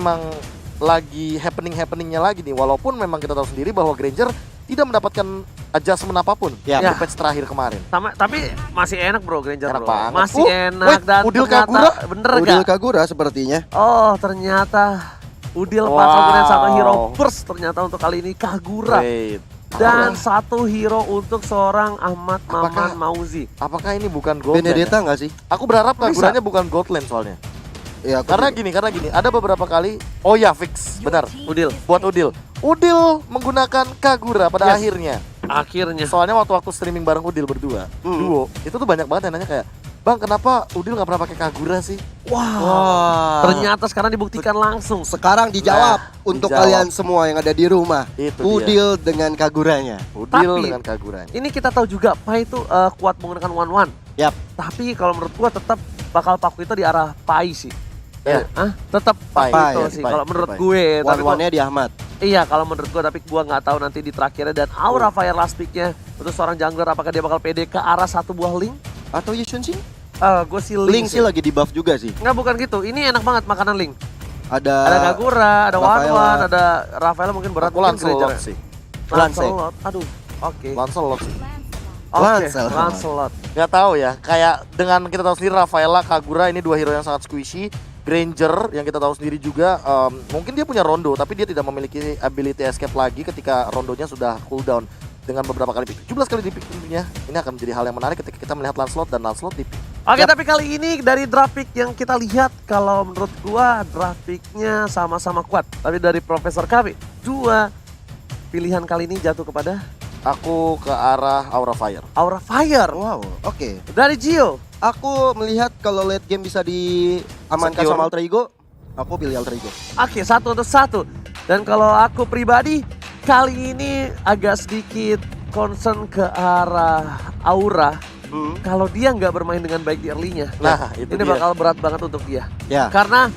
memang lagi happeningnya lagi nih. Walaupun memang kita tahu sendiri bahwa Granger tidak mendapatkan adjustment apapun di patch terakhir kemarin. Tapi masih enak bro Granger Enak bro. banget. Masih enak dan Udil ternyata Kagura. bener Udil gak? Kagura sepertinya. Oh ternyata Udil Wow. pasang sama hero burst ternyata untuk kali ini Kagura. Wait. Dan satu hero untuk seorang Ahmad Maman Mauzi. Apakah ini bukan Goldland? Benedetta Ya? nggak sih? Aku berharap Kaguranya bukan Goldland soalnya. Ya, Karena gini, ada beberapa kali. Oh ya fix, benar. Udil. Buat Udil. Udil menggunakan Kagura pada akhirnya. Akhirnya. Soalnya waktu streaming bareng Udil berdua, duo, itu tuh banyak banget yang nanya kayak, Bang kenapa Udil nggak pernah pakai Kagura sih? Wah. Ternyata sekarang dibuktikan langsung. Sekarang dijawab untuk dijawab. kalian semua yang ada di rumah. Itu Udil dengan Kaguranya. Udil Tapi, dengan Kaguranya. Ini kita tahu juga Pai itu kuat menggunakan one-one. Yap. Tapi kalau menurut gua tetap bakal Paku itu di arah Pai sih. Ya. Tetap Pai, Pai itu ya, sih Pai, kalau menurut Pai. gue. Tapi gua- One-one-nya di Ahmad. Iya kalau menurut gua, tapi gua nggak tahu nanti di terakhirnya. Dan Aura Fire last pick-nya untuk seorang jungler apakah dia bakal pede ke arah satu buah link? Atau Yushun sih? Gue sih Link sih lagi di buff juga sih. Nggak bukan gitu, ini enak banget makanan link. Ada Ada Kagura, ada Rafaela. One-One, ada Rafaela mungkin berat. Aku mungkin Lancelot Granger. sih. Lancelot, aduh. Oke. Lancelot sih. Lancelot. Lancelot. Nggak tahu ya, kayak dengan kita tahu sendiri Rafaela, Kagura ini dua hero yang sangat squishy. Granger yang kita tahu sendiri juga mungkin dia punya rondo tapi dia tidak memiliki ability escape lagi ketika rondonya sudah cooldown dengan beberapa kali pick. 17 kali di pick tentunya. Ini akan menjadi hal yang menarik ketika kita melihat Lancelot dan Lancelot di pick. Oke, tapi kali ini dari draft pick yang kita lihat, kalau menurut gua draft picknya sama-sama kuat. Tapi dari Profesor KB, dua pilihan kali ini jatuh kepada Aku ke arah Aura Fire. Aura Fire. Wow, oke. Dari Gio. Aku melihat kalau late game bisa diamankan Secure. sama Alter Ego, aku pilih Alter Ego. Oke, 1-1. Dan kalau aku pribadi, kali ini agak sedikit concern ke arah Aura. Kalau dia nggak bermain dengan baik di early-nya, Nah, itu ini dia. bakal berat banget untuk dia. Ya. Karena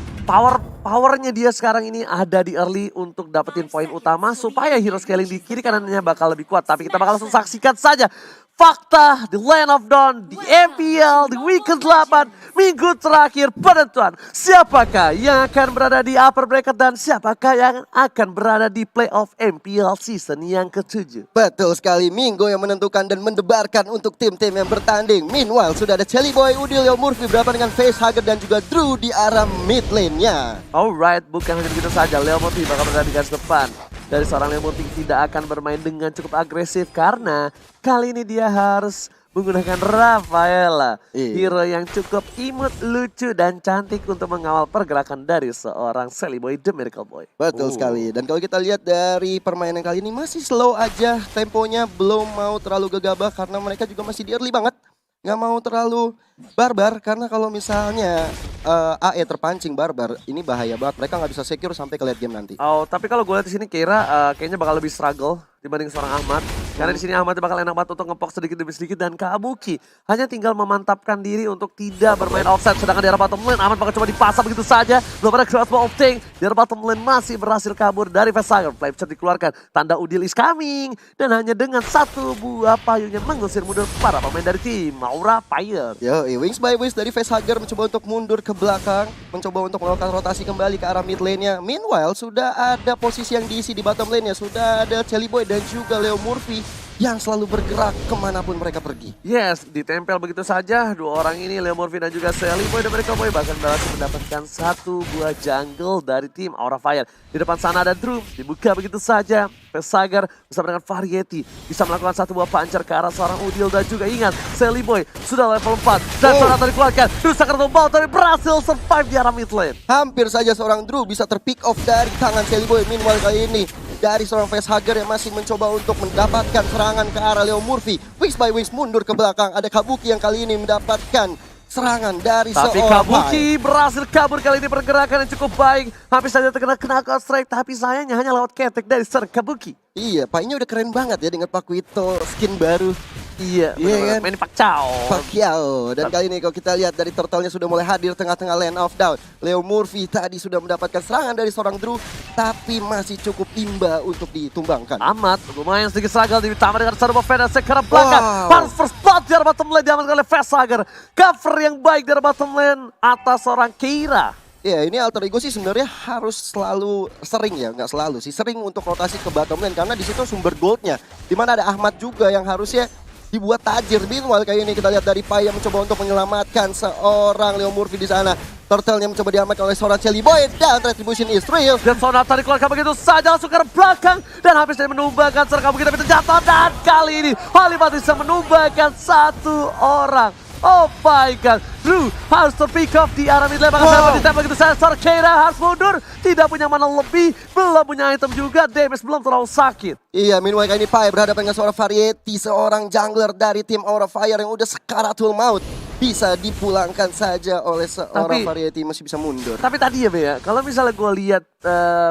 powernya dia sekarang ini ada di early untuk dapetin poin utama supaya hero scaling di kiri kanannya bakal lebih kuat. Tapi kita bakal langsung saksikan saja fakta di Land of Dawn, di MPL, di week ke-8, minggu terakhir penentuan. Siapakah yang akan berada di upper bracket dan siapakah yang akan berada di playoff MPL season yang ke-7. Betul sekali, Minggu yang menentukan dan mendebarkan untuk tim-tim yang bertanding. Meanwhile, sudah ada Chelly Boy, Udil, Leo Murphy berhadapan dengan Facehugger dan juga Drew di arah mid lane-nya. Alright, bukan hanya begitu saja, Leo Murphy bakal berada di garis depan. Dari seorang Leo Murphy tidak akan bermain dengan cukup agresif karena kali ini dia harus menggunakan Rafaela. Iya. Hero yang cukup imut, lucu, dan cantik untuk mengawal pergerakan dari seorang Sally Boy, The Miracle Boy. Betul sekali. Dan kalau kita lihat dari permainan kali ini masih slow aja. Temponya belum mau terlalu gegabah karena mereka juga masih di early banget. Nggak mau terlalu barbar karena kalau misalnya AE terpancing barbar, ini bahaya banget. Mereka nggak bisa secure sampai ke late game nanti. Oh, tapi kalau gue lihat di sini kira kayaknya bakal lebih struggle dibanding seorang Ahmad. Karena di sini Ahmad bakal enak banget untuk ngepok sedikit demi sedikit dan Kabuki hanya tinggal memantapkan diri untuk tidak bermain offside. Sedangkan di arah bottom lane Ahmad bakal coba dipasang begitu saja. Belum ada crossbow of tank. Di arah bottom lane masih berhasil kabur dari Facehugger. Flame shot dikeluarkan. Tanda Udil is coming. Dan hanya dengan satu buah payungnya mengusir mundur para pemain dari tim Aura Fire. Yo, wings by wings dari Facehugger mencoba untuk mundur ke belakang, mencoba untuk melakukan rotasi kembali ke arah mid lane-nya. Meanwhile, sudah ada posisi yang diisi di bottom lane-nya. Sudah ada Chelly Boy dan juga Leo Murphy yang selalu bergerak kemanapun mereka pergi. Yes, ditempel begitu saja. Dua orang ini, Leo Murphy dan juga Sally Boy dan Miracle Boy bahkan berhasil mendapatkan satu buah jungle dari tim Aura Fire. Di depan sana ada Drew, dibuka begitu saja. Facehugger bersama dengan Variety bisa melakukan satu buah puncher ke arah seorang Udil dan juga ingat Sally Boy sudah level 4 dan ternyata dikeluarkan. Drew sangat tumbal tapi berhasil survive di arah mid lane. Hampir saja seorang Drew bisa terpick off dari tangan Chelly Boy. Meanwhile kali ini dari seorang Facehugger yang masih mencoba untuk mendapatkan serangan ke arah Leo Murphy. Wings by wings mundur ke belakang. Ada Kabuki yang kali ini mendapatkan serangan dari Tapi seorang Kabuki berhasil kabur kali ini, pergerakan yang cukup baik. Hampir saja terkena knockout strike tapi sayangnya hanya lewat ketek dari seorang Kabuki. Iya, Painya udah keren banget ya dengan Pakuito skin baru. Iya, Iya kan? Manny Pacquiao. Pacquiao. Dan kali ini kalau kita lihat dari turtle-nya sudah mulai hadir tengah-tengah Land of Dawn. Leo Murphy tadi sudah mendapatkan serangan dari seorang Drew, tapi masih cukup imba untuk ditumbangkan. Amat, lumayan sedikit struggle ditambah dengan Serbo Fedasek ke arah belakang. Wow. Harus first blood di arah bottom lane diamankan oleh Facehugger. Cover yang baik di arah bottom lane atas seorang Keira. Ya ini Alter Ego sih sebenarnya harus selalu sering ya, nggak selalu sih, sering untuk rotasi ke bottom lane karena di situ sumber goldnya. Dimana ada Ahmad juga yang harusnya dibuat tajir. Meanwhile kayak ini kita lihat dari Pai yang mencoba untuk menyelamatkan seorang Leo Murphy di sana. Turtle yang mencoba diamankan oleh seorang Shelly Boy dan Retribution is real. Dan Sonata dikeluarkan begitu saja langsung ke belakang dan habis dari menumbangkan serang kabuki tapi terjatuh dan kali ini Halimat bisa menumbangkan satu orang. Oh my god, Drew harus terpick off di arah mid lane, bahkan ditembak begitu saja. Sorkera harus mundur, tidak punya mana lebih, belum punya item juga, damage belum terlalu sakit. Iya, meanwhile kali ini Pai berhadapan dengan seorang Variety, seorang jungler dari tim Aura Fire yang udah sekaratul maut. Bisa dipulangkan saja oleh seorang Variety, masih bisa mundur. Tapi tadi ya Be ya, kalau misalnya gue lihat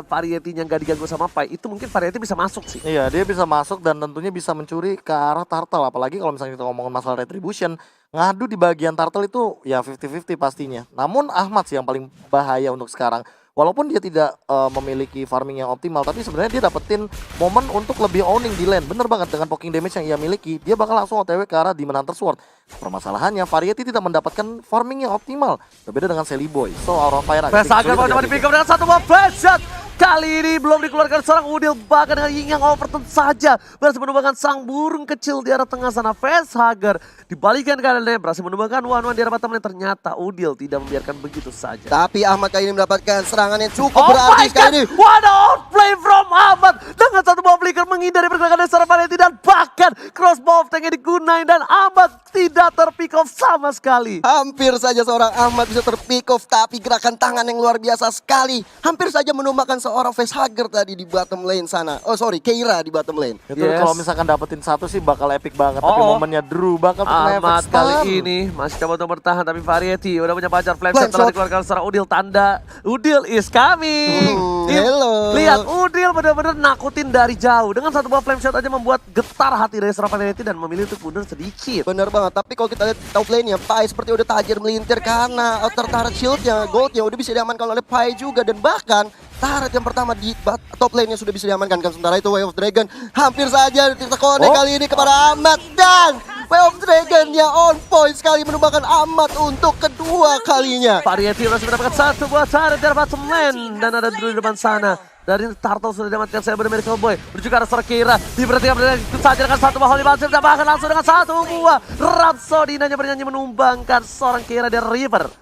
Variety-nya nggak diganggu sama Pai, itu mungkin Variety bisa masuk sih. Iya, dia bisa masuk dan tentunya bisa mencuri ke arah Turtle. Apalagi kalau misalnya kita ngomongin masalah Retribution, ngadu di bagian Turtle itu ya 50-50 pastinya. Namun Ahmad sih yang paling bahaya untuk sekarang. Walaupun dia tidak memiliki farming yang optimal, tapi sebenarnya dia dapetin momen untuk lebih owning di lane. Bener banget, dengan poking damage yang ia miliki, dia bakal langsung OTW ke arah Demon Hunter Sword. Permasalahannya, Variety tidak mendapatkan farming yang optimal. Berbeda dengan Shelly Boy. So, Aura Fire agak Vesager mau coba di pick up dengan satu buah flash shot. Kali ini belum dikeluarkan seorang Udil, bahkan dengan Ying yang overturn saja berhasil menumbangkan sang burung kecil di arah tengah sana. Vesager dibalikan ke arah lane, berhasil menumbangkan one-one di arah bottom lane. Ternyata Udil tidak membiarkan begitu saja. Tapi Ahmad kali ini mendapatkan serangan yang cukup berarti sekali ini. What a outplay from Ahmad dengan satu buah flicker menghindari pergerakan dari seorang Variety dan bahkan crossbow of tanknya digunain dan Ahmad tidak terpick off sama sekali. Hampir saja seorang Ahmad bisa terpick off, tapi gerakan tangan yang luar biasa sekali. Hampir saja menumbangkan seorang Facehugger tadi di bottom lane sana. Oh sorry, Keira di bottom lane. Itu kalau misalkan dapetin satu sih bakal epic banget. Tapi momennya Drew bakal kena efek Ahmad stun. kali ini masih coba untuk bertahan, tapi Variety udah punya pacar flame shot telah dikeluarkan seorang Udil. Tanda Udil is coming. Hello. Lihat Udil benar-benar nakutin dari jauh. Dengan satu buah flame shot aja membuat getar hati dari seorang Variety dan memilih untuk mundur sedikit. Bener banget, tapi kalau kita lihat top lane-nya, Pai seperti udah tajir melintir karena outer turret shield-nya, gold-nya udah bisa diamankan oleh Pai juga. Dan bahkan turret yang pertama di top lane-nya sudah bisa diamankan kan. Sementara itu Way of Dragon hampir saja ditekonek kali ini kepada Ahmad. Dan Way of Dragon-nya on point sekali menumbangkan Ahmad untuk kedua kalinya. Variety masih mendapatkan satu buah turret dari bottom lane dan ada Drew di depan sana. Dari Turtle sudah diamankan saya Miracle Boy menuju ke arah Sorkera. Diperhatikan saja dengan satu buah Holy Bouncer dan bahkan langsung dengan satu buah Rhapsody hanya bernyanyi menumbangkan seorang Keira dari River.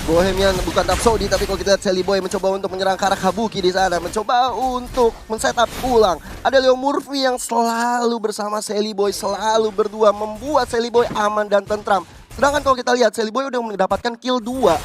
Bohemian bukan Rhapsody, tapi kalau kita lihat Shelly Boy mencoba untuk menyerang ke arah Kabuki di sana, mencoba untuk men-setup ulang. Ada Leo Murphy yang selalu bersama Shelly Boy, selalu berdua membuat Shelly Boy aman dan tentram. Sedangkan kalau kita lihat Shelly Boy udah mendapatkan kill 2.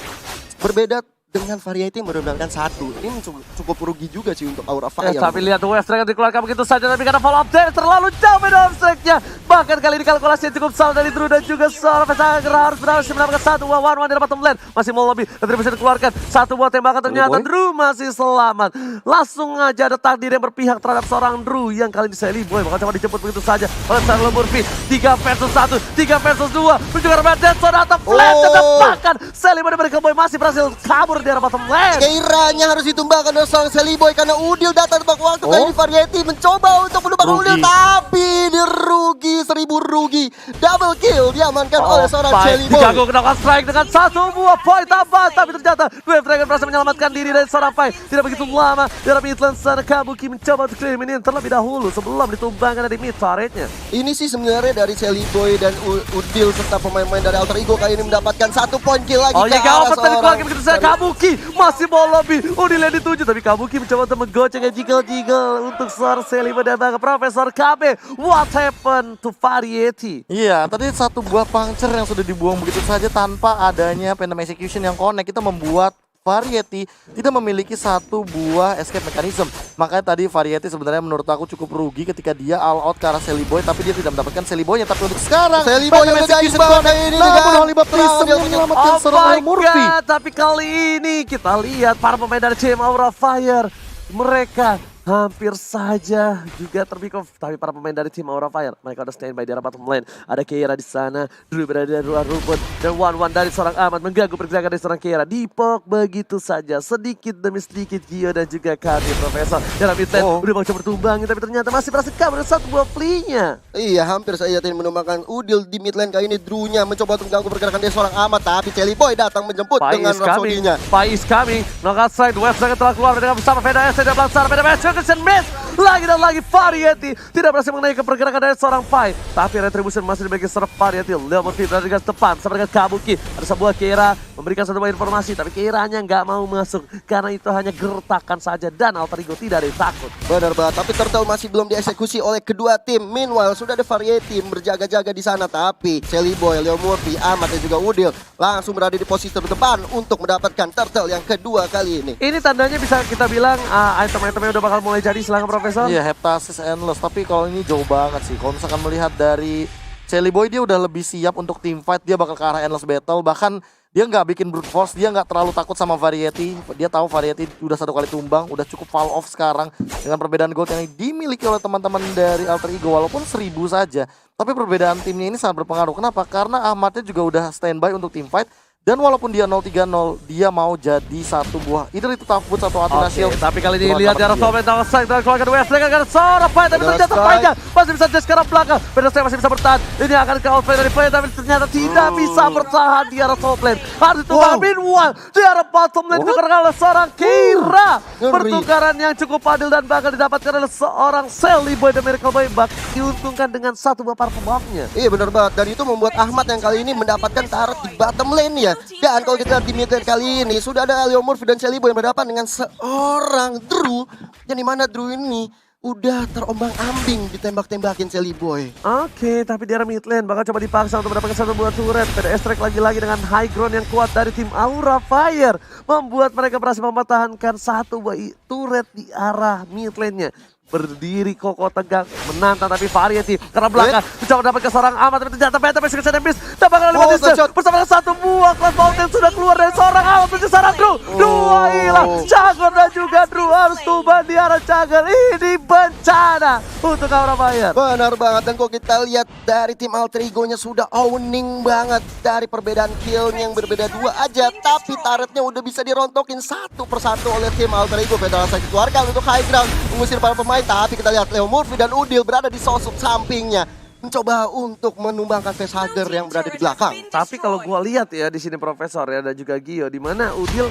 Berbeda dengan Variety yang baru mendapatkan 1. Ini cukup rugi juga sih untuk Aura Fire. Tapi lihat Wave Dragon dikeluarkan begitu saja, tapi karena follow up damage terlalu jauh beda strike-nya. Bahkan kali ini kalkulasinya cukup salah dari Drew dan juga seorang Vesager harus berhasil mendapatkan satu buah one-one di bottom lane. Masih mau lebih, tapi bisa dikeluarkan satu buah tembakan, ternyata Drew masih selamat. Langsung aja ada takdir yang berpihak terhadap seorang Drew yang kali ini Shelly Boy bakal coba dijemput begitu saja oleh Leo Murphy. 3 versus 1, 3 versus 2, menuju ke arah Dead Sonata flash dan bahkan Shelly Boy dari Boy masih berhasil kabur di arah bottom lane. Keiranya harus ditumbangkan oleh seorang Shelly Boy karena Udil datang tepat waktu. Kali ini Variety mencoba untuk menumbangkan Udil, tapi dirugi, 1000 rugi. Double kill diamankan oleh seorang Shelly Boy. Diganggu kenakan strike dengan satu buah poin tambah, tapi ternyata Wave Dragon berhasil menyelamatkan diri dari seorang Pai. Tidak begitu lama dari midlane sana Kabuki mencoba untuk clear minion terlebih dahulu sebelum ditumbangkan dari mid turretnya. Ini sih sebenarnya dari Shelly Boy dan Udil serta pemain-pemain dari Alter Ego kali ini mendapatkan 1 poin kill lagi ke arah seorang begitu saya Kabuki masih mau lebih. Udil yang dituju, tapi Kabuki mencoba untuk menggocek jiggle-jiggle untuk seorang Shelly Boy dan ke Profesor KB. What happened to Variety? Iya, tadi satu buah puncture yang sudah dibuang begitu saja tanpa adanya Phantom Execution yang connect. Kita membuat Variety tidak memiliki satu buah escape mechanism. Makanya tadi Variety sebenarnya menurut aku cukup rugi ketika dia all out ke arah Shelly Boy, tapi dia tidak mendapatkan Shelly Boy-nya. Tapi untuk sekarang Shelly Boy yang udah imbang ini namun Holy Baptism menyelamatkan seorang Murphy. Tapi kali ini kita lihat para pemain dari Team Aura Fire, mereka hampir saja juga terpick off. Tapi para pemain dari tim Aura Fire, mereka udah standby di arah bottom lane. Ada Keira di sana, Drew berada di luar rumput. Dan one-one dari seorang Ahmad mengganggu pergerakan dari seorang Keira. Dipok begitu saja, sedikit demi sedikit Gio dan juga Kadi Profesor. Dalam mid lane udah mau coba bertumbangin, tapi ternyata masih berhasil kabur dengan satu buah flea-nya. Iya, hampir saja tim menumbangkan Udil di mid lane. Kali ini Drew-nya mencoba untuk mengganggu pergerakan dari seorang Ahmad. Tapi Celi Boy datang menjemput dengan Rhapsody-nya. Pai is coming, knockout side, West Dragon telah keluar dengan bersama Veda S, dan Blangsar, Veda S, Christian Miss. Lagi dan lagi Variety tidak berhasil mengenai pergerakan dari seorang Pai. Tapi Retribution masih dibagi serve Variety. Leo Murphy berada di garis depan sama dengan Kabuki. Ada sebuah Keira memberikan satu buah informasi, tapi Keiranya nggak mau masuk karena itu hanya gertakan saja dan Alter Ego tidak ada yang takut. Benar banget, tapi Turtle masih belum dieksekusi oleh kedua tim. Meanwhile sudah ada Variety berjaga-jaga di sana, tapi Celi Boy, Leo Murphy, Ahmad dan juga Udil langsung berada di posisi terdepan untuk mendapatkan Turtle yang kedua kali ini. Ini tandanya bisa kita bilang item-itemnya udah bakal mulai jadi. Silakan Profesor. Iya, Heptasis Endless, tapi kalau ini jauh banget sih. Kalau misalkan melihat dari Celi Boy, dia udah lebih siap untuk team fight, dia bakal ke arah Endless Battle. Bahkan dia nggak bikin brute force, dia nggak terlalu takut sama Variety. Dia tahu Variety udah satu kali tumbang, udah cukup fall off sekarang. Dengan perbedaan gold yang dimiliki oleh teman-teman dari Alter Ego, walaupun 1000 saja. Tapi perbedaan timnya ini sangat berpengaruh. Kenapa? Karena Ahmadnya juga udah standby untuk team fight. Dan walaupun dia 0-3-0, dia mau jadi satu buah. Either itu tough boots atau Athena Shield. Tapi kali ini lihat di arah top lane tower side dan keluarga West Dragon akan seorang fight, tapi ternyata Fight-nya masih bisa dash ke arah belakang. Pedasnya masih bisa bertahan. Ini akan ke outplay dari play, tapi ternyata tidak bisa bertahan di arah top lane. Harus ditunggu meanwhile di arah bottom lane ditukarkan oleh seorang Keira. Pertukaran yang cukup adil dan bakal didapatkan oleh seorang Celi Boy dan Miracle Boy. Diuntungkan dengan satu buah parfum buff-nya. Iya benar banget, dan itu membuat Ahmad yang kali ini mendapatkan turret di bottom lane ya. Dan kalau kita lihat di mid lane kali ini sudah ada Leo Murphy dan Celi Boy yang berhadapan dengan seorang Drew, yang dimana Drew ini udah terombang-ambing ditembak-tembakin Celi Boy. Oke, tapi di arah mid lane bakal coba dipaksa untuk mendapatkan satu buah turret. PDS Strike lagi-lagi dengan high ground yang kuat dari tim Aura Fire membuat mereka berhasil mempertahankan satu buah turret di arah mid lane-nya. Berdiri kokoh tegak menantang, tapi Variety karena belakang mencoba mendapatkan seorang Ahmad, tapi ternyata Beta masih kesan miss. Dapatkan 5 distance bersama dengan satu buah Class Mountain sudah keluar dari seorang Ahmad menuju seorang Drew. Dua hilang, Jagger dan juga Drew harus tumbang di arah Jagger. Ini bencana untuk Aura Fire. Benar banget, dan kalau kita lihat dari tim Alter Ego-nya sudah owning banget dari perbedaan kill-nya yang berbeda 2 aja, tapi turretnya udah bisa dirontokin satu persatu oleh tim Alter Ego. Federasi dikeluarkan untuk high ground mengusir para pemain. Tapi kita lihat Leo Murphy dan Udil berada di sosok sampingnya, mencoba untuk menumbangkan facehugger yang berada di belakang. Tapi kalau gua lihat ya di sini Profesor ya dan juga Gio, di mana Udil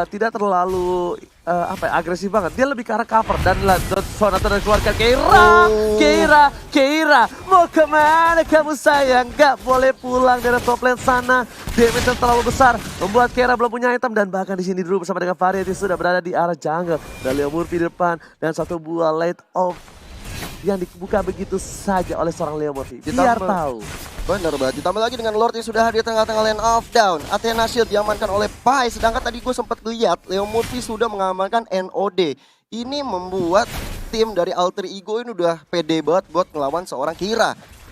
tidak terlalu agresif banget. Dia lebih ke arah cover dan Sonata dan keluarga Keira, mau kemana kamu sayang? Gak boleh pulang dari top lane sana. Damage yang terlalu besar membuat Keira belum punya item, dan bahkan di sini dulu bersama dengan Variety sudah berada di arah jungle. Dan Leo Murphy di depan dan satu buah light off yang dibuka begitu saja oleh seorang Leo Murphy. Biar tahu. Benar banget, ditambah lagi dengan Lord yang sudah hadir tengah-tengah lane off down. Athena Shield diamankan oleh Pai, sedangkan tadi gue sempat lihat Leo Murphy sudah mengamankan NOD. Ini membuat tim dari Alter Ego ini udah pede banget buat ngelawan seorang Keira.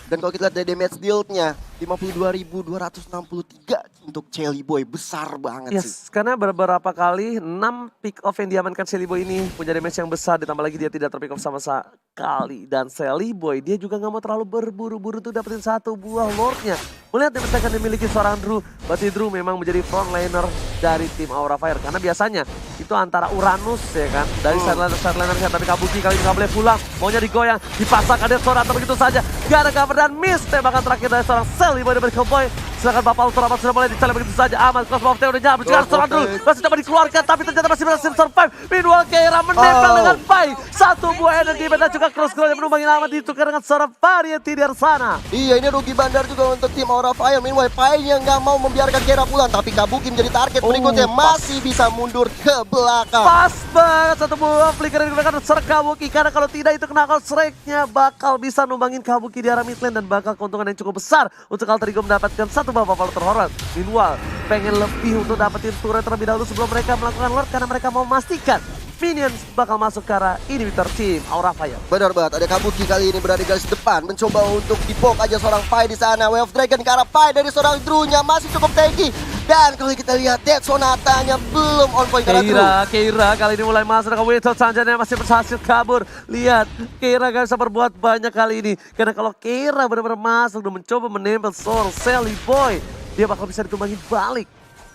Dan kalau kita lihat dari damage deal-nya 52.263 untuk Celi Boy, besar banget sih. Karena beberapa kali 6 pick off yang diamankan Celi Boy ini punya damage yang besar, ditambah lagi dia tidak terpick off sama sekali. Dan Celi Boy dia juga nggak mau terlalu berburu-buru untuk dapetin satu buah Lordnya. Melihat damage yang dimiliki seorang Drew, berarti Drew memang menjadi frontliner dari tim Aura Fire. Karena biasanya itu antara Uranus ya kan, dari sideliner, tapi Kabuki kali ini nggak boleh pulang. Maunya digoyang, dipasangkan dia seorang atau begitu saja. Gak ada cover dan miss tembakan terakhir dari seorang Celi Boy dari Cowboy. Silakan Bapak Ultra sudah mulai dicari begitu saja. Ahmad Cross Buff udah nyampe juga seorang Drew. Masih coba dikeluarkan tapi ternyata masih berhasil survive. Meanwhile Keira menempel dengan Pai. Satu buah energi dan juga cross yang menumbangin Ahmad ditukar dengan seorang Variety di sana. Iya, ini rugi bandar juga untuk tim Aura Fire. Meanwhile Pai yang nggak mau membiarkan Keira pulang, tapi Kabuki menjadi target berikutnya, masih bisa mundur ke belakang. Pas banget satu buah flicker yang digunakan seorang Kabuki, karena kalau tidak itu kena strike-nya bakal bisa numbangin Kabuki di arah mid lane dan bakal keuntungan yang cukup besar untuk Alter Ego mendapatkan satu buah Valor terhormat. Meanwhile pengen lebih untuk dapetin turret terlebih dahulu sebelum mereka melakukan Lord, karena mereka mau memastikan minions bakal masuk ke arah inhibitor team Aura Fire. Benar banget, ada Kabuki kali ini berada di garis depan, mencoba untuk dipok aja seorang Pai di sana. Wave Dragon ke arah Pai dari seorang Drew-nya masih cukup tanky. Dan kalau kita lihat Dead Sonatanya belum on point karena Drew. Keira kali ini mulai masuk ke Winston Sanjana masih berhasil kabur. Lihat, Keira gak bisa berbuat banyak kali ini. Karena kalau Keira benar-benar masuk dan mencoba menempel seorang Sally Boy, dia bakal bisa ditumbangin balik.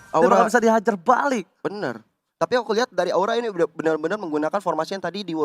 Dia bakal bisa dihajar balik. Bener. Tapi aku lihat dari Aura ini udah benar-benar menggunakan formasi yang tadi di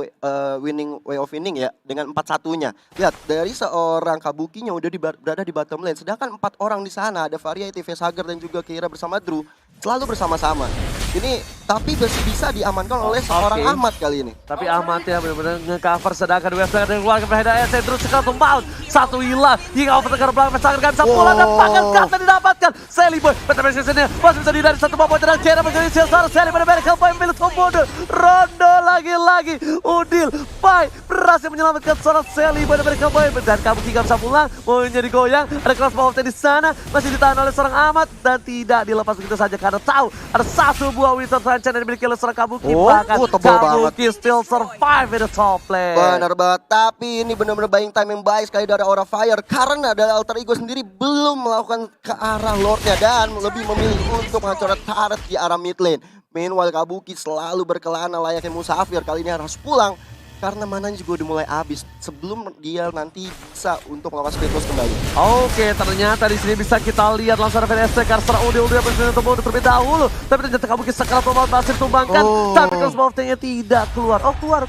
winning way of winning ya. Dengan 4-1-nya. Lihat, dari seorang Kabukinya udah berada di bottom lane. Sedangkan 4 orang di sana, ada Variety, Facehager dan juga Keira bersama Drew. Selalu bersama-sama. Ini tapi masih bisa diamankan oleh seorang Ahmad kali ini. Tapi Ahmad ya benar-benar nge-cover sedangkan Western dan keluarga Perheda SC terus sekal tumbang. Satu hilang hingga over ke belakang Facehager gak bisa pulang dan bahkan kata didapatkan. Sally Boy penetrasinya masih bisa dihindari satu poin dan Keira menjadi silsar. Sally pada Medical Boy memilih mundur. Rondo lagi-lagi. Udil Pai berhasil menyelamatkan seorang Sally Boy dan Medical Boy. Dan Kabuki gak bisa pulang. Mau jadi goyang. Ada crossbow di sana. Masih ditahan oleh seorang Ahmad. Dan tidak dilepas begitu saja karena tahu ada satu buah Winston Sanjana yang dimiliki oleh seorang Kabuki. Bahkan Kabuki still survive in the top lane. Benar banget, tapi ini benar-benar buying time yang baik sekali dari Aura Fire. Karena dari Alter Ego sendiri belum melakukan ke arah Lordnya dan lebih memilih untuk menghancurkan turret di arah mid lane. Meanwhile Kabuki selalu berkelana layaknya musafir, kali ini harus pulang. Karena mananya juga udah mulai habis sebelum dia nanti bisa untuk melawan Spiritus kembali. Oke, ternyata di sini bisa kita lihat langsung ada VNSC karena udah berhasil untuk terlebih dahulu. Tapi ternyata Kabuki sekarang pemain berhasil tumbangkan. Tapi crossbow of Tank-nya tidak keluar. Oh keluar.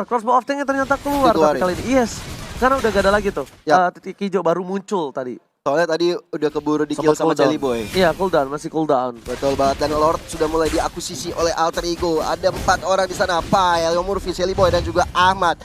Crossbow of Tank-nya ternyata keluar tapi kali ini. Yes, karena udah gak ada lagi tuh. Titik hijau baru muncul tadi. Soalnya tadi udah keburu di kill sama Jelly Boy. Iya, cooldown, masih cooldown. Betul banget, dan Lord sudah mulai diakuisisi oleh Alter Ego. Ada 4 orang di sana, Pai, Leo Murphy, Jelly Boy, dan juga Ahmad.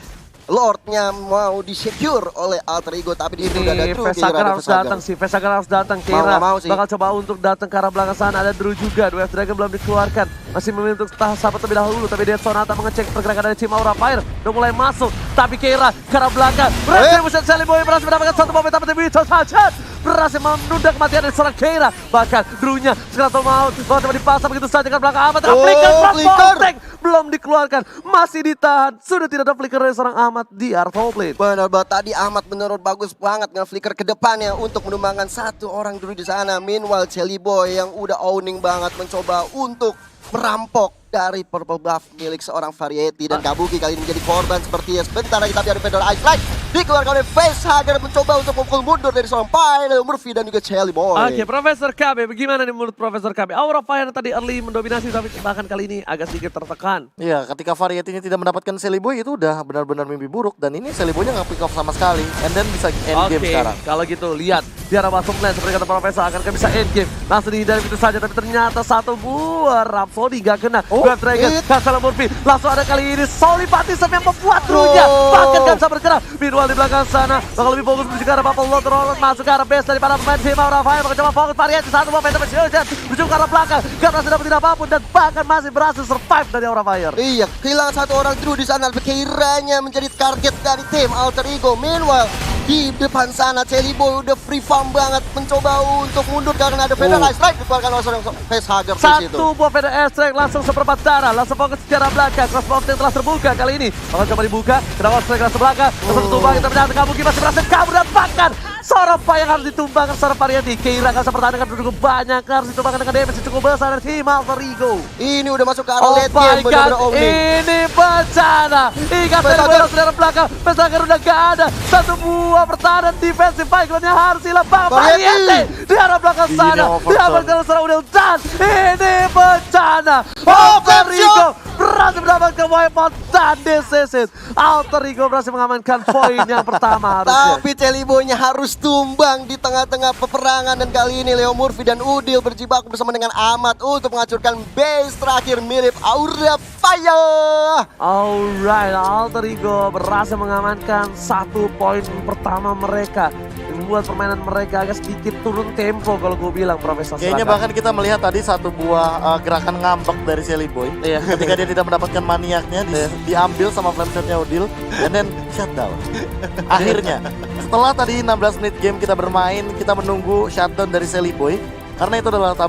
Lordnya mau di-secure oleh Alter Ego, tapi di situ udah ada Drew. Facehager harus datang sih, Facehager harus datang. Keira bakal coba untuk datang ke arah belakang sana. Ada Drew juga, Dwarf Dragon belum dikeluarkan. Masih memilih untuk sahabat terlebih dahulu, tapi Dead Sonata mengecek pergerakan dari tim Aura Fire. Udah mulai masuk, tapi Keira ke arah belakang. Berhasil Musyad Sally Boy, berhasil mendapatkan satu momen, tapi Winston Sanjana berhasil menunda kematian dari seorang Keira. Bahkan Drew-nya sekarang mau coba dipasang begitu saja ke belakang Ahmad. Flicker belum dikeluarkan, masih ditahan. Sudah tidak ada flicker dari seorang Ahmad di area top lane. Benar banget, tadi Ahmad benar bagus banget dengan flicker ke depannya untuk menumbangkan satu orang dulu di sana. Meanwhile Jelly Boy yang udah owning banget mencoba untuk merampok dari purple buff milik seorang Variety, dan Kabuki kali ini menjadi korban sepertinya. Sebentar lagi tapi ada Fedor Ice Light dikeluarkan oleh Facehager mencoba untuk memukul mundur dari seorang Pai, Leo Murphy dan juga Jelly Boy. Oke, Profesor KB, bagaimana nih menurut Profesor KB? Aura Fire tadi early mendominasi tapi bahkan kali ini agak sedikit tertekan. Iya, ketika Variety-nya tidak mendapatkan Sally Boy itu udah benar-benar mimpi buruk, dan ini Sally Boy-nya nggak pick off sama sekali. And then bisa end game sekarang. Kalau gitu lihat di arah bottom lane seperti kata Profesor akan bisa end game. Langsung dihindari itu saja, tapi ternyata satu buah Rhapsody gak kena. Dwarf Dragon, Kasala Murphy. Langsung ada kali ini Soli Batisem yang membuat Drew-nya bahkan gak bisa bergerak. Meanwhile di belakang sana bakal lebih fokus menuju ke arah Bubble Lord Roland, masuk ke arah base daripada pemain tim Aura Fire. Bakal coba fokus Variety, satu buah penta menuju ke arah belakang. Gak berhasil dapetin apapun dan bahkan masih berhasil survive dari Aura Fire. Iya, kehilangan satu orang Drew di sana. Keiranya menjadi target dari tim Alter Ego. Meanwhile di depan sana Jelly Boy udah free farm banget mencoba untuk mundur karena ada Fedor Ice Strike dikeluarkan oleh seorang Facehager di situ. Satu buah Fedor Ice Strike langsung seperempat darah, langsung fokus ke arah belakang. Crossbow yang telah terbuka kali ini. Bakal coba dibuka, kenapa Strike langsung belakang. Langsung tumbang, kita ternyata Kabuki masih berhasil kabur dan bahkan seorang Pai yang harus ditumbangkan seorang Variety. Keira gak bisa pertahankan cukup banyak, harus ditumbangkan dengan damage cukup besar dari tim Alter Ego. Ini udah masuk ke arah late game, bener-bener owning. Ini bencana. Ikat dari bola saudara belakang. Facehager udah gak ada. Satu buah pertahanan defensive background-nya harus hilang. Variety di arah belakang sana. Diamankan seorang Udil dan ini bencana. Alter Ego berhasil mendapatkan wipeout dan DCC. Alter Ego berhasil mengamankan poin yang pertama harusnya. Tapi Jelly Boy-nya harus tumbang di tengah-tengah peperangan, dan kali ini Leo Murphy dan Udil berjibaku bersama dengan Ahmad untuk menghancurkan base terakhir mirip Aura Fire. Alright, Alter Ego berhasil mengamankan satu poin pertama mereka. Membuat permainan mereka agak sedikit turun tempo kalau gue bilang, Profesor. Kayaknya bahkan kita melihat tadi satu buah gerakan ngambek dari Sally Boy. Iya. Ketika dia tidak mendapatkan maniaknya, diambil sama flameshot-nya Udil, and then shutdown. Akhirnya, setelah tadi 16 menit game kita bermain, kita menunggu shutdown dari Sally Boy. Karena itu adalah